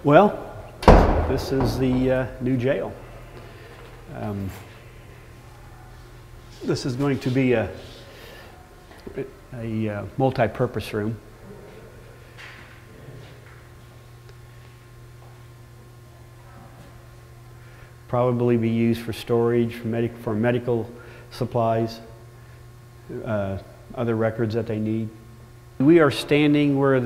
Well, this is the new jail. This is going to be a multi-purpose room. Probably be used for storage, for medical supplies, other records that they need. We are standing where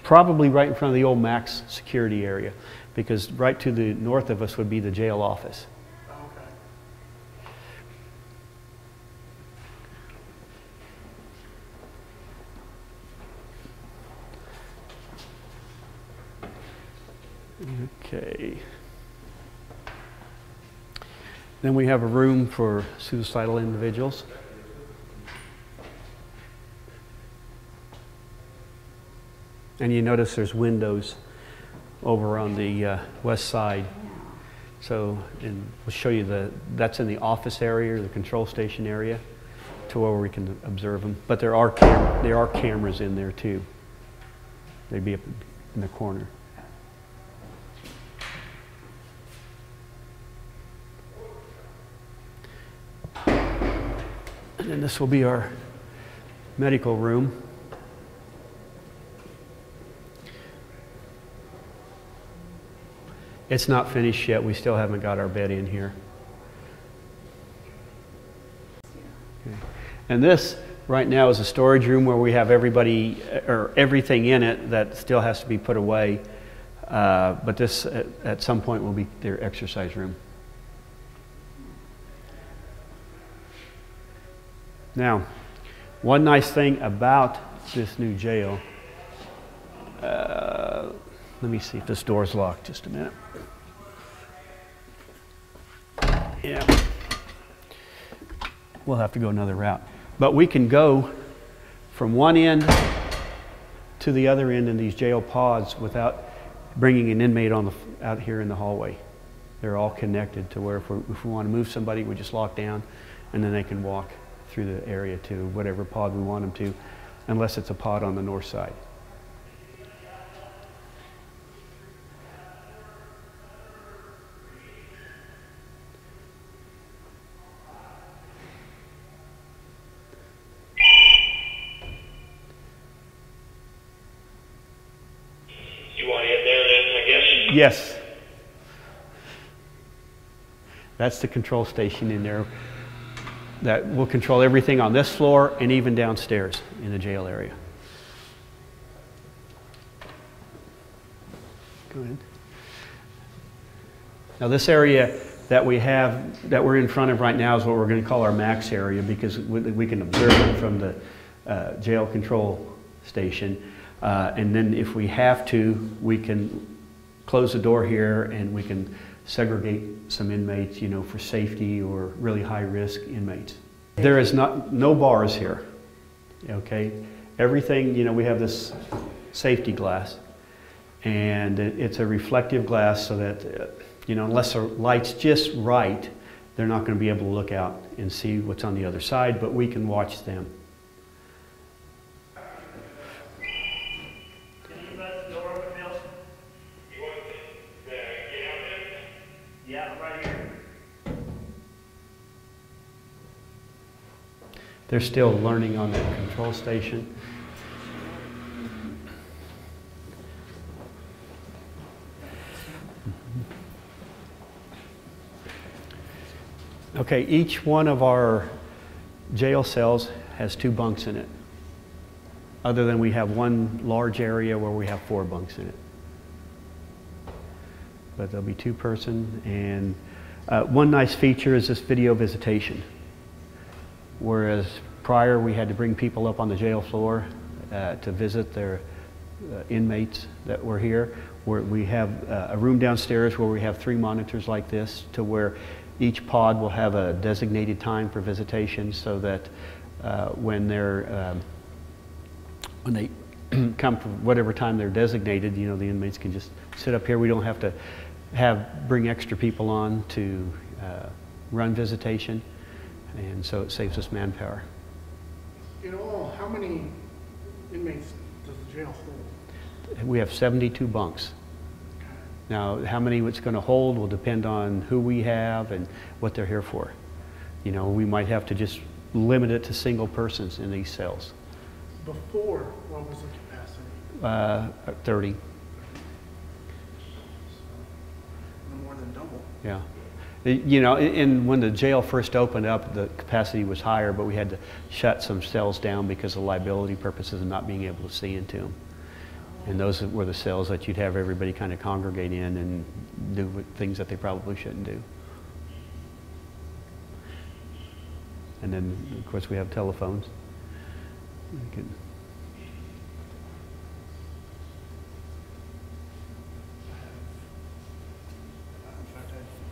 probably right in front of the old Max security area, because right to the north of us would be the jail office. Okay. Then we have a room for suicidal individuals. And you notice there's windows over on the west side. So, and we'll show you that's in the office area, or the control station area, to where we can observe them. But there are cameras in there too. They'd be up in the corner. And then this will be our medical room. It's not finished yet. We still haven't got our bed in here. Okay. And this right now is a storage room where we have everything in it that still has to be put away. But this at some point will be their exercise room. Now, one nice thing about this new jail, let me see if this door's locked, just a minute. Yeah, we'll have to go another route. But we can go from one end to the other end in these jail pods without bringing an inmate out here in the hallway. They're all connected to where if we want to move somebody, we just lock down and then they can walk through the area to whatever pod we want them to, unless it's a pod on the north side. You want to get there then, I guess? Yes. That's the control station in there. That will control everything on this floor and even downstairs in the jail area. Go ahead. Now this area that we're in front of right now is what we're going to call our max area, because we can observe it from the jail control station. And then if we have to, we can close the door here and we can segregate some inmates, for safety or really high-risk inmates. There is no bars here, okay? Everything, we have this safety glass, and it's a reflective glass so that, unless the light's just right, they're not going to be able to look out and see what's on the other side, but we can watch them. Yeah, right here. They're still learning on that control station. Okay, each one of our jail cells has 2 bunks in it, other than we have one large area where we have 4 bunks in it. But there'll be 2-person, and one nice feature is this video visitation. Whereas prior we had to bring people up on the jail floor to visit their inmates that were here, where we have a room downstairs where we have 3 monitors like this, to where each pod will have a designated time for visitation, so that when they come from whatever time they're designated, the inmates can just sit up here. We don't have to bring extra people on to run visitation, and so it saves us manpower. In all, how many inmates does the jail hold? we have 72 bunks. Now, how many it's going to hold will depend on who we have and what they're here for. You know, we might have to just limit it to single persons in these cells. Before, what was the capacity? 30. No more than double. Yeah. You know, and when the jail first opened up, the capacity was higher, but we had to shut some cells down because of liability purposes and not being able to see into them. And those were the cells that you'd have everybody kind of congregate in and do things that they probably shouldn't do. And then, of course, we have telephones.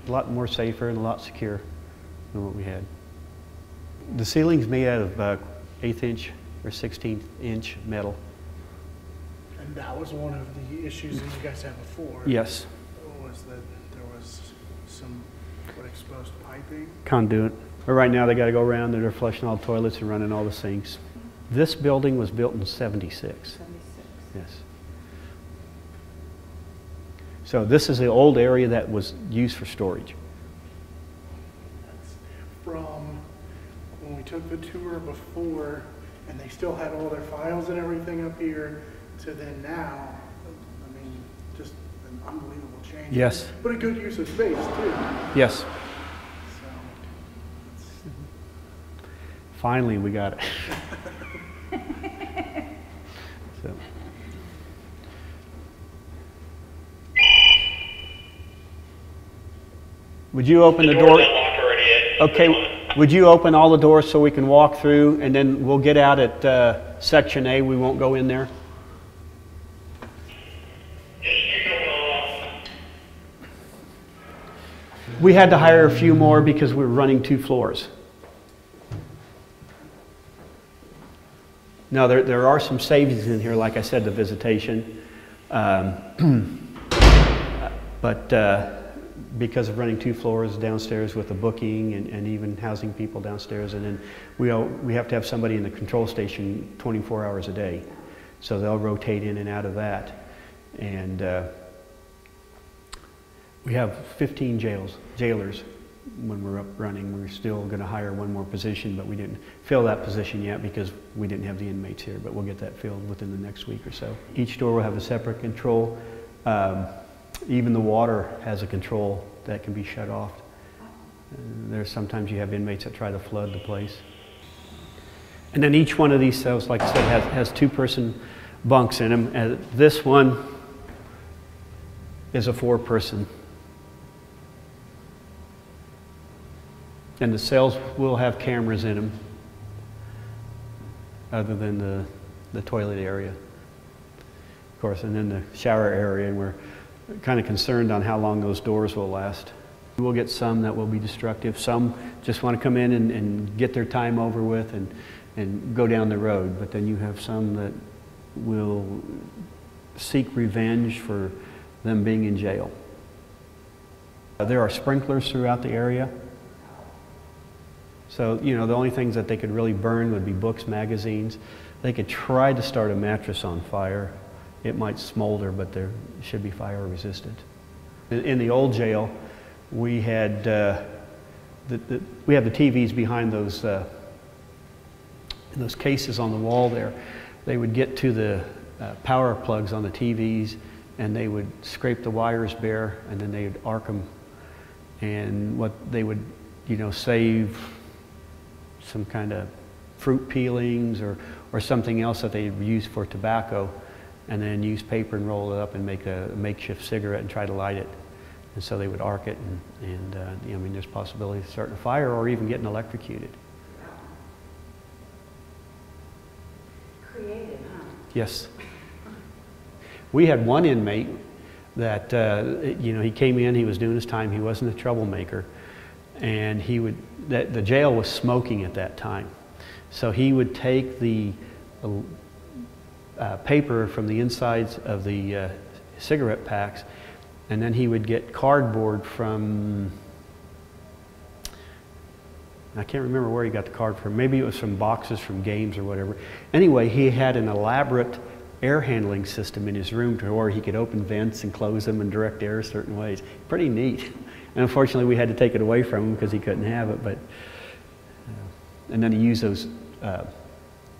A lot more safer and a lot secure than what we had. The ceiling's made out of 1/8 inch or 16th inch metal. And that was one of the issues that you guys had before. Yes. Was that there was some exposed piping? Conduit. But right now they got to go around and they're flushing all the toilets and running all the sinks. This building was built in '76. 76. Yes. So this is the old area that was used for storage. That's from when we took the tour before, and they still had all their files and everything up here, to then now. I mean, just an unbelievable change. Yes. But a good use of space too. Yes. So, Finally, we got it. So. Would you open the door? Okay, would you open all the doors so we can walk through, and then we'll get out at section A. We won't go in there. We had to hire a few more because we were running 2 floors. Now, there are some savings in here, like I said, the visitation. But because of running 2 floors downstairs with the booking and even housing people downstairs, and then we have to have somebody in the control station 24 hours a day. So they'll rotate in and out of that. And we have 15 jailers when we're up running. We're still going to hire 1 more position, but we didn't fill that position yet because we didn't have the inmates here, but we'll get that filled within the next week or so. Each door will have a separate control. Even the water has a control that can be shut off. There's sometimes you have inmates that try to flood the place. And then each one of these cells, like I said, has 2-person bunks in them. And this one is a 4-person. And the cells will have cameras in them, other than the toilet area, of course, and then the shower area, and we're kind of concerned on how long those doors will last. We'll get some that will be destructive. Some just want to come in and get their time over with and go down the road. But then you have some that will seek revenge for them being in jail. There are sprinklers throughout the area. So, you know, the only things that they could really burn would be books, magazines. They could try to start a mattress on fire. It might smolder, but there should be fire resistant. In the old jail, we had we have the TVs behind those cases on the wall there. They would get to the power plugs on the TVs, and they would scrape the wires bare, and then they would arc them. And what they would, you know, save some kind of fruit peelings or something else that they use for tobacco, and then use paper and roll it up and make a makeshift cigarette and try to light it. And so they would arc it, and you know, I mean, there's possibility of starting a fire or even getting electrocuted. Creative, huh? Yes. We had one inmate that, you know, he came in, he was doing his time, he wasn't a troublemaker, and the jail was smoking at that time. So he would take the paper from the insides of the cigarette packs, and then he would get cardboard from, I can't remember where he got the card from. Maybe it was from boxes from games or whatever. Anyway, he had an elaborate air handling system in his room to where he could open vents and close them and direct air certain ways. Pretty neat. And unfortunately, we had to take it away from him because he couldn't have it. But and then he used those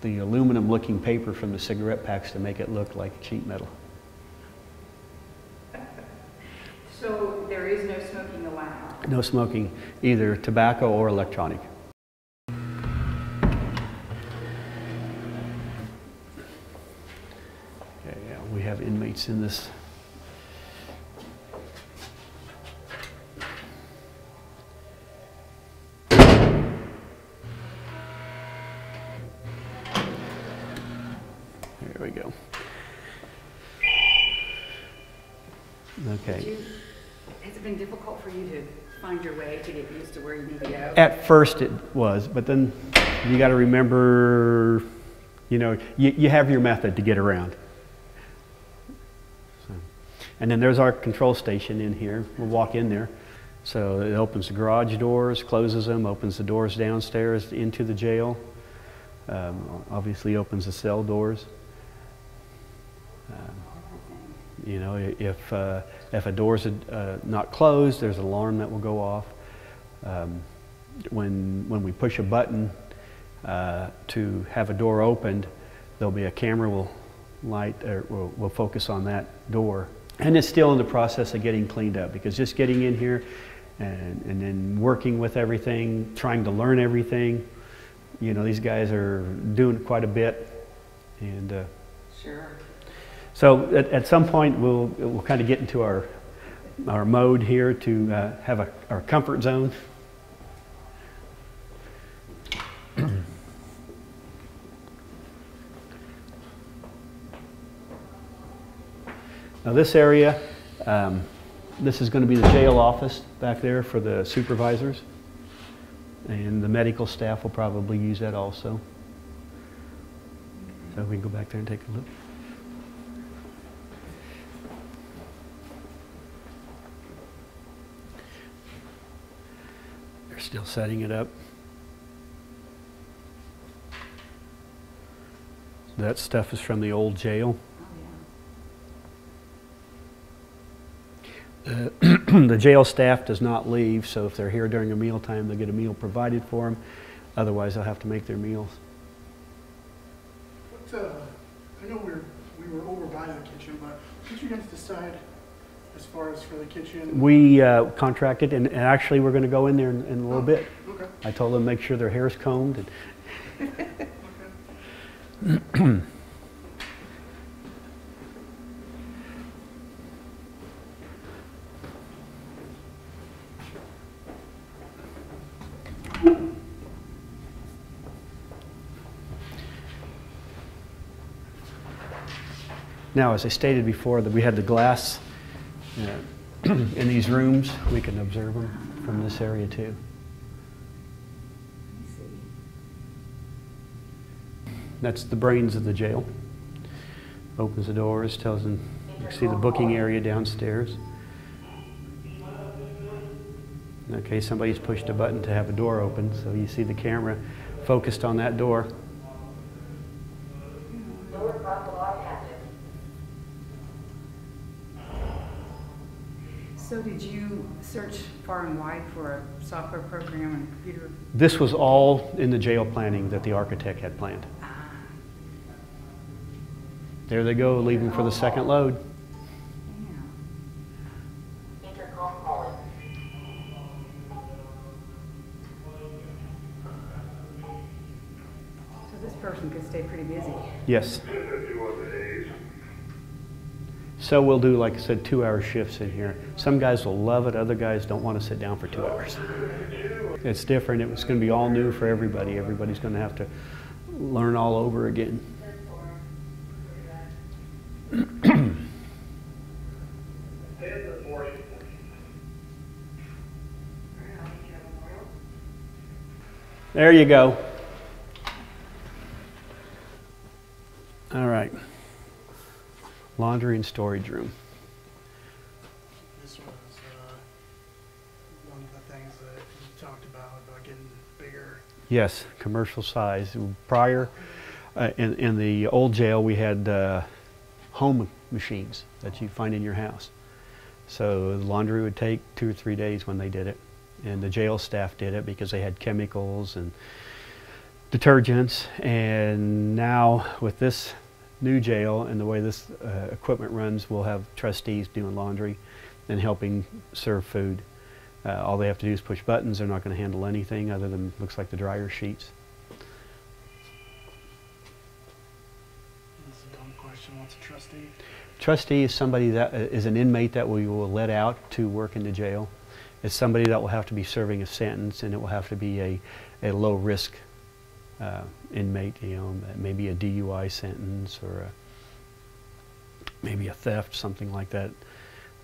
the aluminum-looking paper from the cigarette packs to make it look like sheet metal. So there is no smoking allowed? No smoking, either tobacco or electronic. Okay, yeah, we have inmates in this. There we go. Okay. Has it been difficult for you to find your way to get used to where you need to go? At first it was, but then you got to remember, you know, you have your method to get around. So, and then there's our control station in here. We'll walk in there. So it opens the garage doors, closes them, opens the doors downstairs into the jail. Obviously opens the cell doors. You know, if a door's not closed, there's an alarm that will go off. When we push a button to have a door opened, there'll be a camera will focus on that door. And it's still in the process of getting cleaned up, because just getting in here and then working with everything, trying to learn everything, you know, these guys are doing quite a bit. And sure. So at some point we'll kind of get into our mode here to have our comfort zone. Now this area, this is going to be the jail office back there for the supervisors, and the medical staff will probably use that also. So we can go back there and take a look. They're still setting it up. That stuff is from the old jail. The jail staff does not leave, so if they're here during a mealtime, they'll get a meal provided for them. Otherwise, they'll have to make their meals. I know we were over by the kitchen, but did you guys decide as far as for the kitchen? We contracted, and actually we're going to go in there in a little bit. Okay. I told them to make sure their hair's combed. Okay. Now, as I stated before, that we had the glass in these rooms. We can observe them from this area too. That's the brains of the jail. Opens the doors, tells them, you can see the booking area downstairs. Okay, somebody's pushed a button to have a door open, so you see the camera focused on that door. So did you search far and wide for a software program and computer? This was all in the jail planning that the architect had planned. There they go, leaving for the second load. So this person could stay pretty busy. Yes. So we'll do, like I said, 2-hour shifts in here. Some guys will love it, other guys don't want to sit down for 2 hours. It's different. It's going to be all new for everybody. Everybody's going to have to learn all over again. There you go. All right. Laundry and storage room. This was one of the things that you talked about getting bigger. Yes, commercial size. Prior, in the old jail, we had home machines that you find in your house. So the laundry would take 2 or 3 days when they did it. And the jail staff did it because they had chemicals and detergents. And now with this new jail and the way this equipment runs, we'll have trustees doing laundry and helping serve food. All they have to do is push buttons. They're not going to handle anything other than, looks like, the dryer sheets. This is a dumb question. What's a trustee? Trustee is somebody that is an inmate that we will let out to work in the jail. It's somebody that will have to be serving a sentence, and it will have to be a low risk inmate, you know, maybe a DUI sentence or maybe a theft, something like that.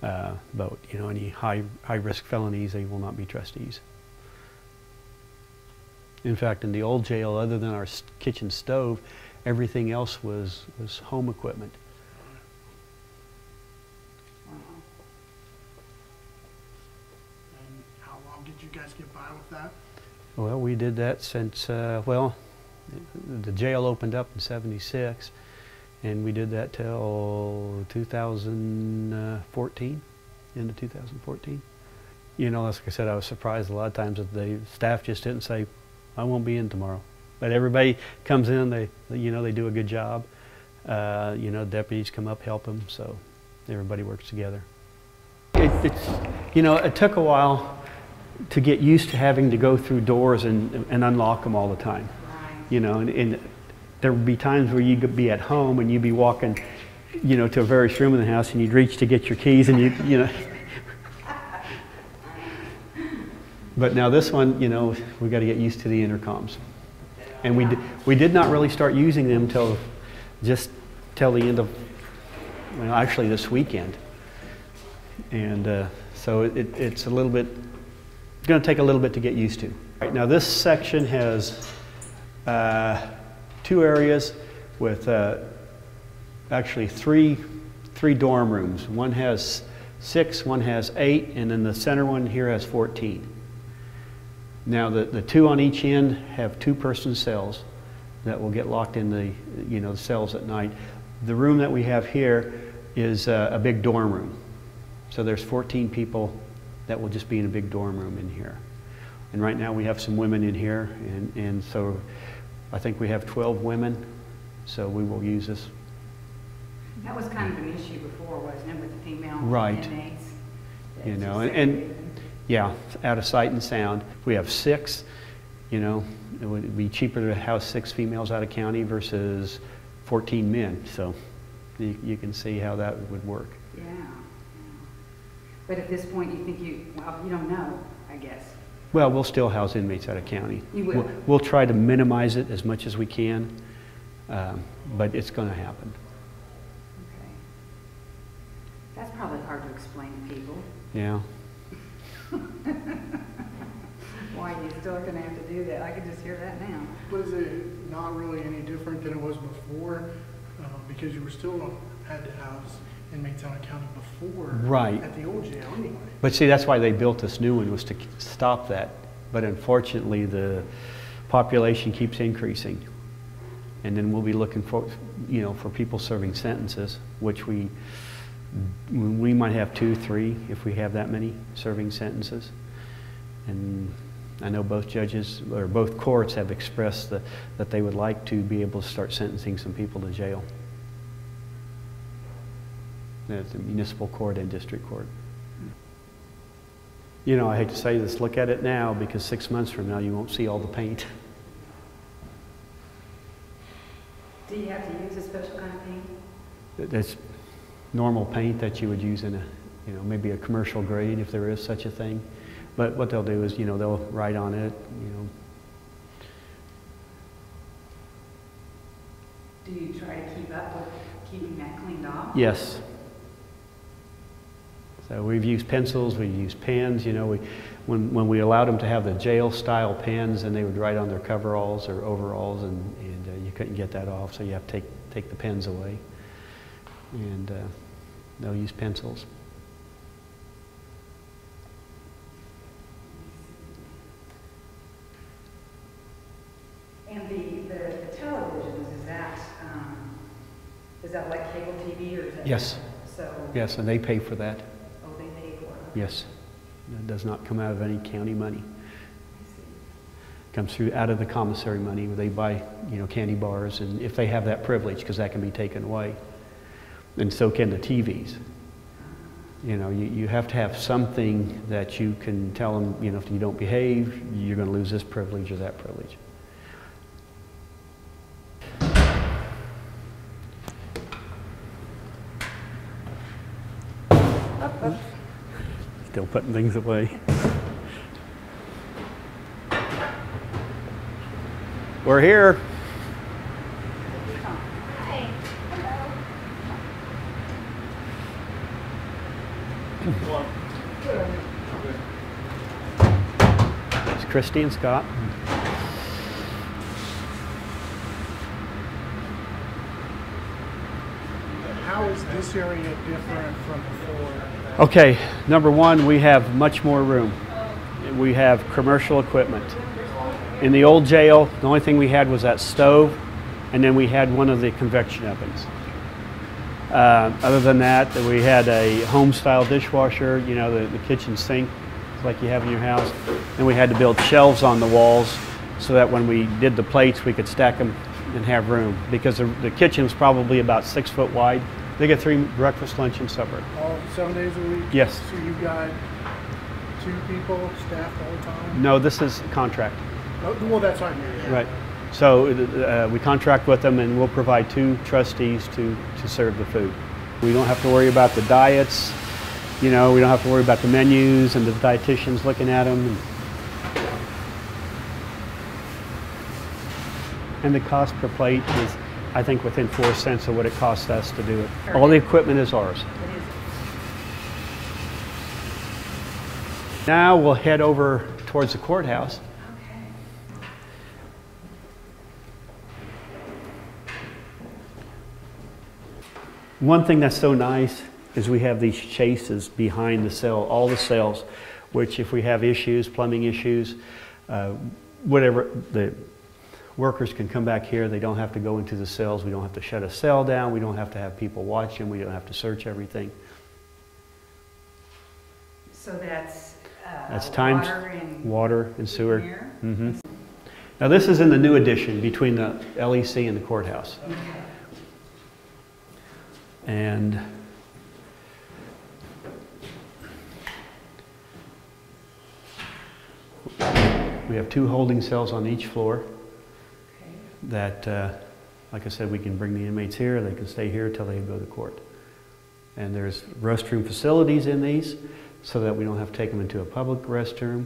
But you know, any high risk felonies, they will not be trustees. In fact, in the old jail, other than our kitchen stove, everything else was home equipment. And how long did you guys get by with that? Well, we did that since, well, the jail opened up in '76, and we did that till 2014, into 2014. You know, like I said, I was surprised a lot of times that the staff just didn't say, I won't be in tomorrow. But everybody comes in, they do a good job. You know, deputies come up, help them, so everybody works together. It took a while to get used to having to go through doors and unlock them all the time. You know, and there would be times where you could be at home and you'd be walking, you know, to a various room in the house, and you'd reach to get your keys, and you know. But now this one, you know, we got to get used to the intercoms, and we did not really start using them till the end of, well, actually this weekend, and so it's a little bit. It's going to take a little bit to get used to. Right, now this section has 2 areas with actually three dorm rooms. One has 6, one has 8, and then the center one here has 14. Now the 2 on each end have 2-person cells that will get locked in the the cells at night. The room that we have here is a big dorm room. So there's 14 people that will just be in a big dorm room in here. And right now we have some women in here, and so I think we have 12 women, so we will use this. That was kind of an issue before, wasn't it, with the female Right. inmates? You know, and yeah, out of sight and sound. If we have 6, you know, it would be cheaper to house 6 females out of county versus 14 men. So you can see how that would work. Yeah. But at this point, you think you don't know, I guess. Well, we'll still house inmates out of county. You will? We'll try to minimize it as much as we can, but it's going to happen. Okay. That's probably hard to explain to people. Yeah. Why you still going to have to do that? I can just hear that now. Was it not really any different than it was before? Because you were still had to house inmates out of county before, right, at the old jail anyway. But see, that's why they built this new one, was to stop that. But unfortunately, the population keeps increasing, and then we'll be looking for, for people serving sentences, which we might have 2, 3 if we have that many serving sentences. And I know both judges or both courts have expressed that they would like to be able to start sentencing some people to jail. At the municipal court and district court. You know, I hate to say this, look at it now, because 6 months from now you won't see all the paint. Do you have to use a special kind of paint? That's normal paint that you would use in maybe a commercial grade, if there is such a thing. But what they'll do is, they'll write on it, Do you try to keep up with keeping that cleaned off? Yes. So we've used pencils, we've used pens. When we allowed them to have the jail-style pens, and they would write on their coveralls or overalls, and you couldn't get that off, so you have to take the pens away. And they'll use pencils. And the televisions, is that like cable TV, or Yes, So, yes, and they pay for that. oh, they pay for it. Yes. It does not come out of any county money. I see. Comes through out of the commissary money where they buy, candy bars, and if they have that privilege, because that can be taken away. And so can the TVs. You have to have something that you can tell them, if you don't behave, you're going to lose this privilege or that privilege. Still putting things away. We're here. Hi. It's Christy and Scott. How is this area different from before? Okay, number one, we have much more room. We have commercial equipment. In the old jail, the only thing we had was that stove, and then we had one of the convection ovens. Other than that, we had a home-style dishwasher, the kitchen sink, like you have in your house. And we had to build shelves on the walls so that when we did the plates, we could stack them and have room. Because the kitchen's probably about 6 foot wide. They get 3 breakfast, lunch, and supper. All 7 days a week? Yes. So you've got 2 people staffed the whole time? No, this is contract. Oh, well, that's what I mean. Yeah. Right. So we contract with them, and we'll provide 2 trustees to serve the food. We don't have to worry about the diets. We don't have to worry about the menus and the dietitians looking at them. And the cost per plate is, I think, within 4 cents of what it costs us to do it. All the equipment is ours. It is. Now we'll head over towards the courthouse. Okay. One thing that's so nice is we have these chases behind the cell, all the cells, which if we have issues, plumbing issues, whatever, the workers can come back here. They don't have to go into the cells. We don't have to shut a cell down. We don't have to have people watch them. We don't have to search everything. So that's times water and sewer. air? Mm-hmm. Now this is in the new addition between the LEC and the courthouse. Okay. And we have 2 holding cells on each floor Okay. that, like I said, we can bring the inmates here. They can stay here until they go to court. And there's restroom facilities in these so that we don't have to take them into a public restroom.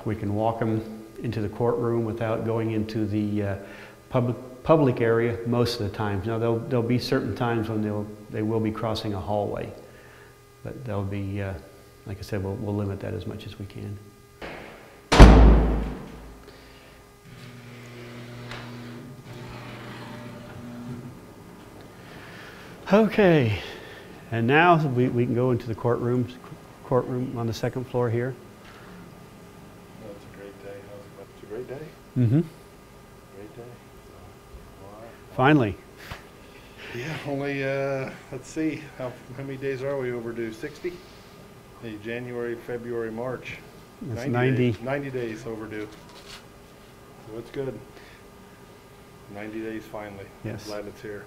We can walk them into the courtroom without going into the public area most of the time. Now there'll be certain times when they will be crossing a hallway, but they'll be, like I said, we'll limit that as much as we can. Okay, and now we can go into the courtroom on the 2nd floor here. Well, it's a great day. It's a great day. Mm-hmm. Great day. All right. Finally. Yeah, only, let's see, how many days are we overdue? 60? Hey, January, February, March. It's 90. 90 days overdue. So it's good. 90 days finally. Yes. Glad it's here.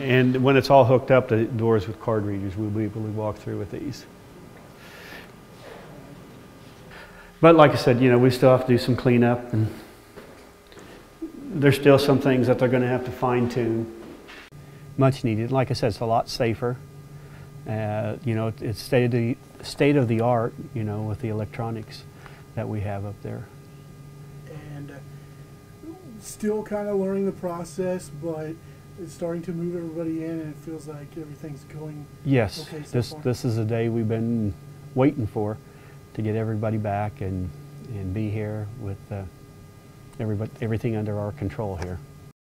And when it's all hooked up, the doors with card readers, we'll be able to walk through with these. But like I said, we still have to do some cleanup, and there's still some things that they're going to have to fine tune. Much needed. Like I said, it's a lot safer. It's state of the art, with the electronics that we have up there. And still kind of learning the process, but it's starting to move everybody in, and it feels like everything's going Yes, okay so far. this is a day we've been waiting for, to get everybody back and be here with everything under our control here.